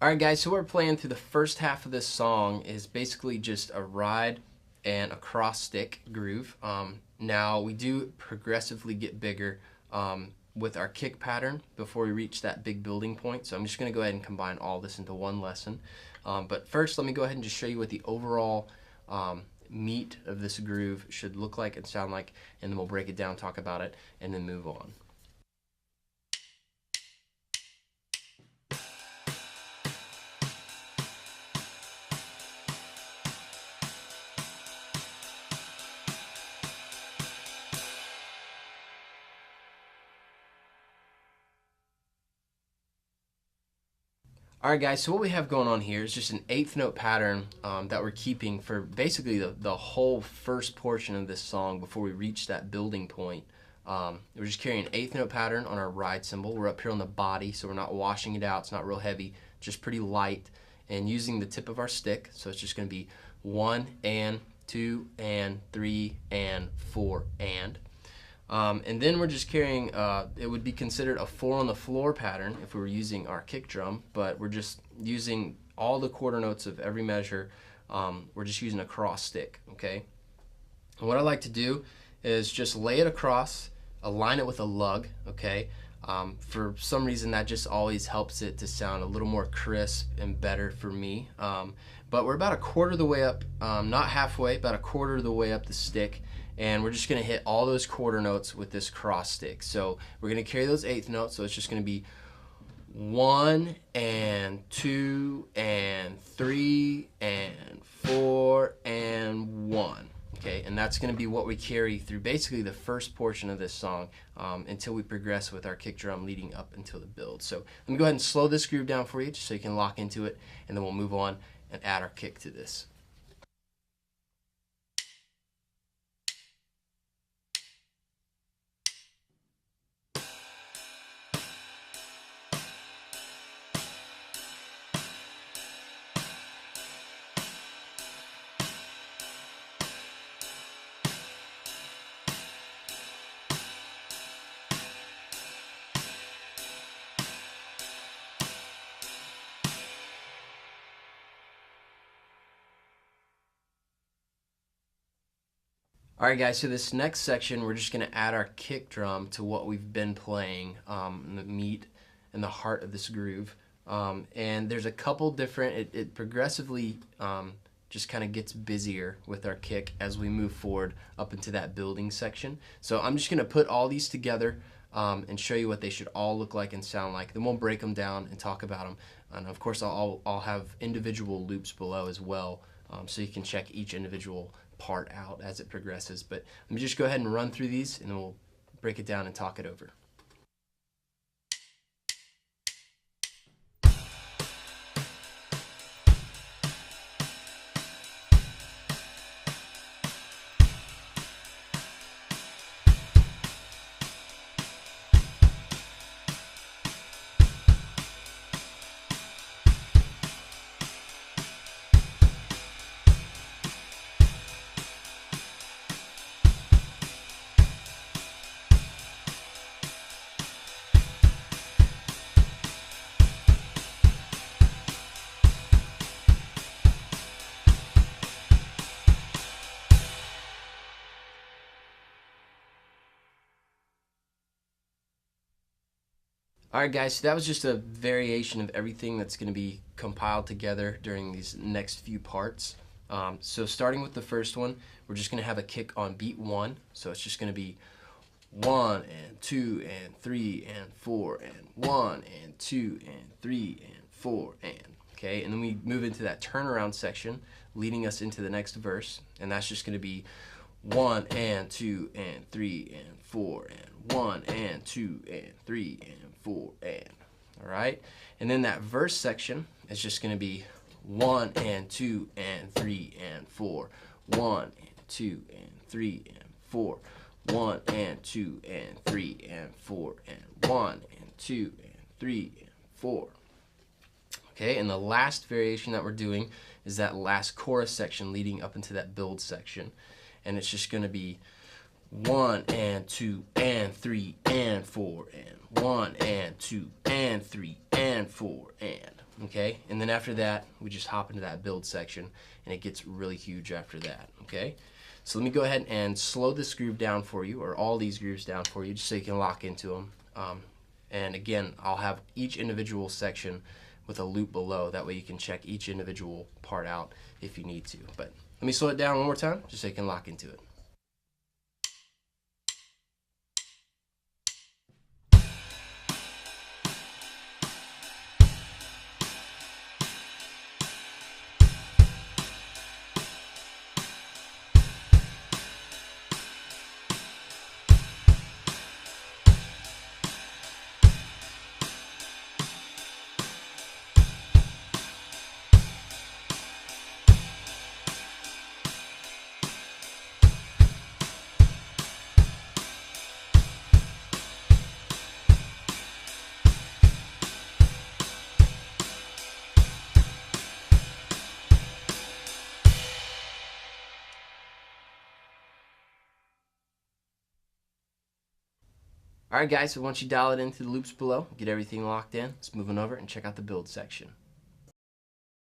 Alright guys, so what we're playing through the first half of this song is basically just a ride and a cross stick groove. Now we do progressively get bigger with our kick pattern before we reach that big building point. So I'm just going to go ahead and combine all this into one lesson. But first let me go ahead and just show you what the overall meat of this groove should look like and sound like, and then we'll break it down, talk about it, and then move on. Alright guys, so what we have going on here is just an eighth note pattern that we're keeping for basically the whole first portion of this song before we reach that building point. We're just carrying an eighth note pattern on our ride cymbal. We're up here on the body, so we're not washing it out. It's not real heavy, just pretty light. And using the tip of our stick, so it's just going to be 1 and 2 and 3 and 4 and. And then we're just carrying, it would be considered a 4 on the floor pattern if we were using our kick drum, but we're just using all the quarter notes of every measure. We're just using a cross stick, okay? And what I like to do is just lay it across, align it with a lug, okay? For some reason that just always helps it to sound a little more crisp and better for me. But we're about a quarter of the way up, not halfway, about a quarter of the way up the stick. And we're just going to hit all those quarter notes with this cross stick. So we're going to carry those eighth notes, so it's just going to be 1 and 2 and 3 and 4 and 1. Okay, and that's going to be what we carry through basically the first portion of this song until we progress with our kick drum leading up until the build. So let me go ahead and slow this groove down for you just so you can lock into it, and then we'll move on and add our kick to this. Alright guys, so this next section we're just going to add our kick drum to what we've been playing, the meat and the heart of this groove. And there's a couple different, it progressively just kind of gets busier with our kick as we move forward up into that building section. So I'm just going to put all these together and show you what they should all look like and sound like. Then we'll break them down and talk about them. And of course I'll have individual loops below as well, so you can check each individual part out as it progresses. But let me just go ahead and run through these and then we'll break it down and talk it over. Alright guys, so that was just a variation of everything that's going to be compiled together during these next few parts. So starting with the first one, we're just going to have a kick on beat 1. So it's just going to be 1 and 2 and 3 and 4 and 1 and 2 and 3 and 4 and. Okay, and then we move into that turnaround section leading us into the next verse, and that's just going to be 1 and 2 and 3 and 4 and 1 and 2 and 3 and 4 and. Alright, and then that verse section is just going to be 1 and 2 and 3 and 4, 1 and 2 and 3 and 4, 1 and 2 and 3 and 4 and 1 and 2 and 3 and 4. Okay, and the last variation that we're doing is that last chorus section leading up into that build section, and it's just going to be 1 and 2 and 3 and 4 and 1 and 2 and 3 and 4 and. okay? And then after that, we just hop into that build section, and it gets really huge after that, okay? So let me go ahead and slow this groove down for you, or all these grooves down for you, just so you can lock into them. And again, I'll have each individual section with a loop below. That way you can check each individual part out if you need to. But let me slow it down one more time, just so you can lock into it. Alright guys, so once you dial it into the loops below, get everything locked in, let's move on over and check out the build section.